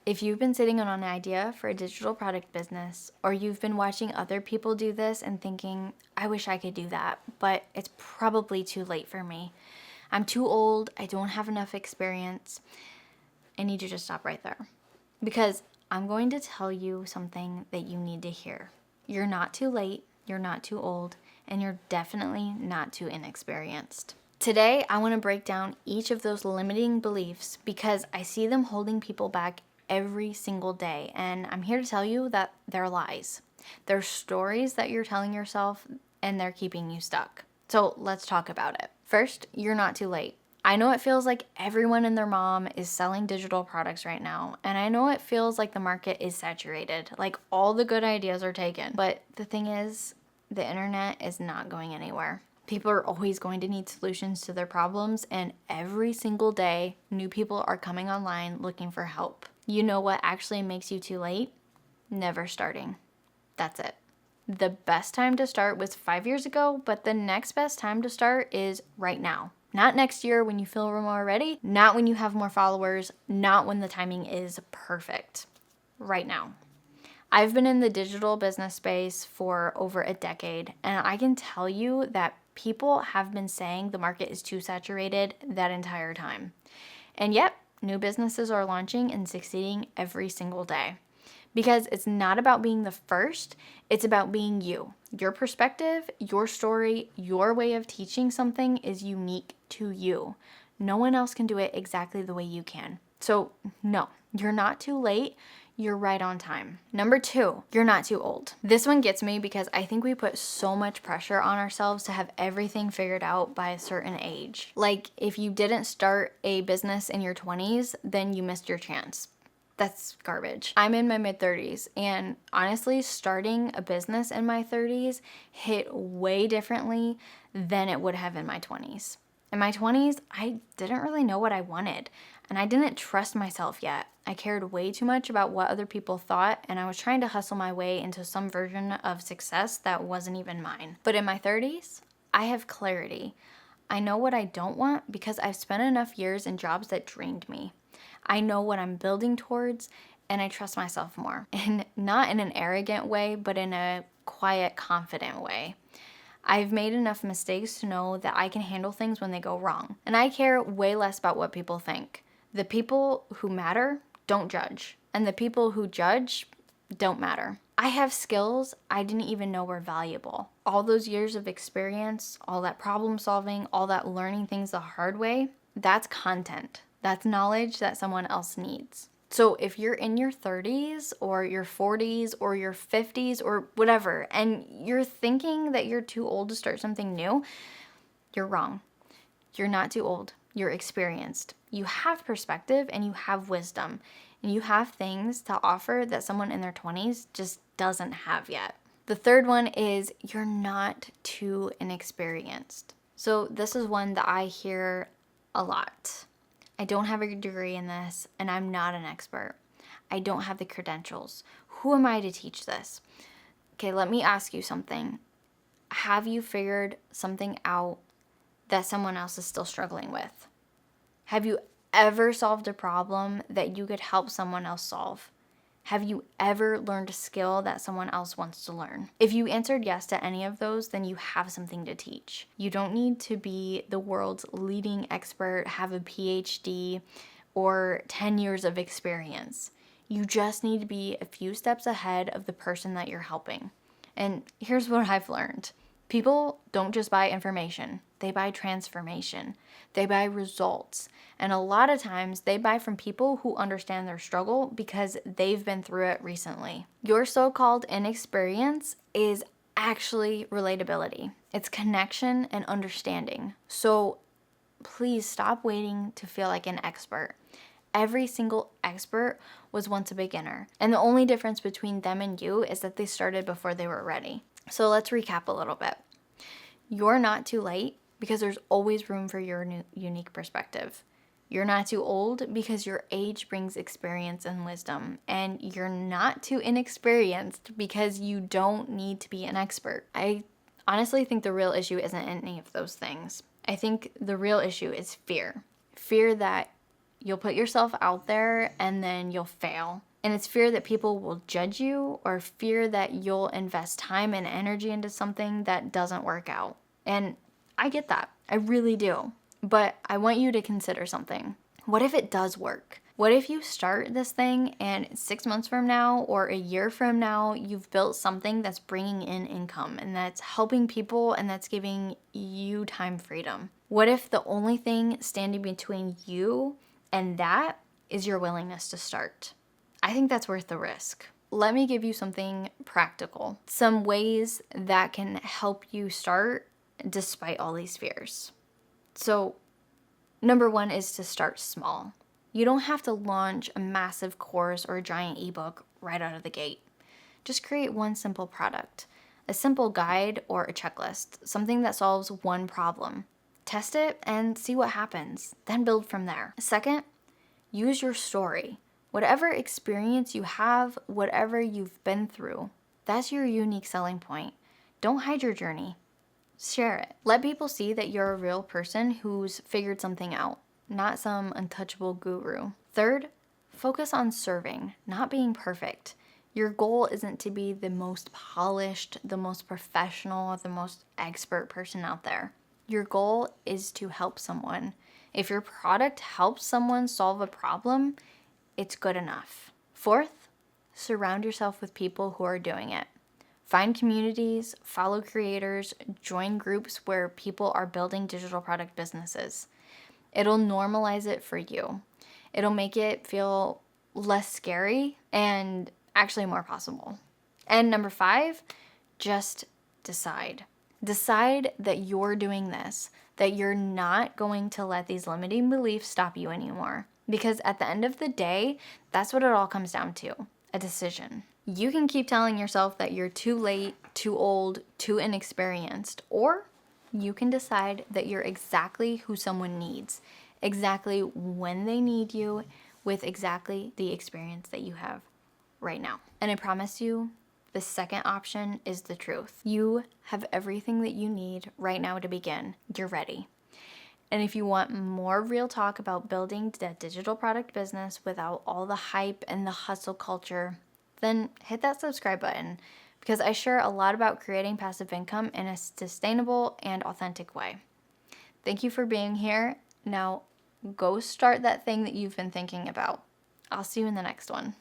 If you've been sitting on an idea for a digital product business, or you've been watching other people do this and thinking, I wish I could do that, but it's probably too late for me. I'm too old, I don't have enough experience. I need you to stop right there. Because I'm going to tell you something that you need to hear. You're not too late, you're not too old, and you're definitely not too inexperienced. Today, I want to break down each of those limiting beliefs because I see them holding people back every single day. And I'm here to tell you that they're lies. They're stories that you're telling yourself and they're keeping you stuck. So let's talk about it. First, you're not too late. I know it feels like everyone and their mom is selling digital products right now. And I know it feels like the market is saturated, like all the good ideas are taken. But the thing is, the internet is not going anywhere. People are always going to need solutions to their problems, and every single day, new people are coming online looking for help. You know what actually makes you too late? Never starting. That's it. The best time to start was 5 years ago, but the next best time to start is right now. Not next year when you feel more ready, not when you have more followers, not when the timing is perfect. Right now. I've been in the digital business space for over a decade, and I can tell you that people have been saying the market is too saturated that entire time. And yet, new businesses are launching and succeeding every single day. Because it's not about being the first, it's about being you. Your perspective, your story, your way of teaching something is unique to you. No one else can do it exactly the way you can. So, no, you're not too late. You're right on time. Number 2, you're not too old. This one gets me because I think we put so much pressure on ourselves to have everything figured out by a certain age. Like, if you didn't start a business in your 20s, then you missed your chance. That's garbage. I'm in my mid-30s, and honestly, starting a business in my 30s hit way differently than it would have in my 20s. In my 20s, I didn't really know what I wanted, and I didn't trust myself yet. I cared way too much about what other people thought, and I was trying to hustle my way into some version of success that wasn't even mine. But in my 30s, I have clarity. I know what I don't want because I've spent enough years in jobs that drained me. I know what I'm building towards, and I trust myself more. And not in an arrogant way, but in a quiet, confident way. I've made enough mistakes to know that I can handle things when they go wrong. And I care way less about what people think. The people who matter don't judge. And the people who judge don't matter. I have skills I didn't even know were valuable. All those years of experience, all that problem solving, all that learning things the hard way, that's content. That's knowledge that someone else needs. So if you're in your 30s or your 40s or your 50s or whatever, and you're thinking that you're too old to start something new, you're wrong. You're not too old. You're experienced. You have perspective and you have wisdom. And you have things to offer that someone in their 20s just doesn't have yet. The third one is you're not too inexperienced. So this is one that I hear a lot. I don't have a degree in this, and I'm not an expert. I don't have the credentials. Who am I to teach this? Okay, let me ask you something. Have you figured something out that someone else is still struggling with? Have you ever solved a problem that you could help someone else solve? Have you ever learned a skill that someone else wants to learn? If you answered yes to any of those, then you have something to teach. You don't need to be the world's leading expert, have a PhD, or 10 years of experience. You just need to be a few steps ahead of the person that you're helping. And here's what I've learned. People don't just buy information, they buy transformation. They buy results. And a lot of times they buy from people who understand their struggle because they've been through it recently. Your so-called inexperience is actually relatability. It's connection and understanding. So please stop waiting to feel like an expert. Every single expert was once a beginner. And the only difference between them and you is that they started before they were ready. So let's recap a little bit. You're not too late because there's always room for your unique perspective. You're not too old because your age brings experience and wisdom. And you're not too inexperienced because you don't need to be an expert. I honestly think the real issue isn't any of those things. I think the real issue is fear. Fear that You'll put yourself out there and then you'll fail. And it's fear that people will judge you, or fear that you'll invest time and energy into something that doesn't work out. And I get that. I really do. But I want you to consider something. What if it does work? What if you start this thing and 6 months from now or a year from now, you've built something that's bringing in income and that's helping people and that's giving you time freedom? What if the only thing standing between you and that is your willingness to start? I think that's worth the risk. Let me give you something practical, some ways that can help you start despite all these fears. So, number one is to start small. You don't have to launch a massive course or a giant ebook right out of the gate. Just create one simple product, a simple guide or a checklist, something that solves one problem. Test it and see what happens, then build from there. Second, use your story. Whatever experience you have, whatever you've been through, that's your unique selling point. Don't hide your journey. Share it. Let people see that you're a real person who's figured something out, not some untouchable guru. Third, focus on serving, not being perfect. Your goal isn't to be the most polished, the most professional, the most expert person out there. Your goal is to help someone. If your product helps someone solve a problem, it's good enough. Fourth, surround yourself with people who are doing it. Find communities, follow creators, join groups where people are building digital product businesses. It'll normalize it for you. It'll make it feel less scary and actually more possible. And number 5, just decide. Decide that you're doing this, that you're not going to let these limiting beliefs stop you anymore. Because at the end of the day, that's what it all comes down to, a decision. You can keep telling yourself that you're too late, too old, too inexperienced, or you can decide that you're exactly who someone needs, exactly when they need you, with exactly the experience that you have right now. And I promise you, the second option is the truth. You have everything that you need right now to begin. You're ready. And if you want more real talk about building that digital product business without all the hype and the hustle culture, then hit that subscribe button, because I share a lot about creating passive income in a sustainable and authentic way. Thank you for being here. Now go start that thing that you've been thinking about. I'll see you in the next one.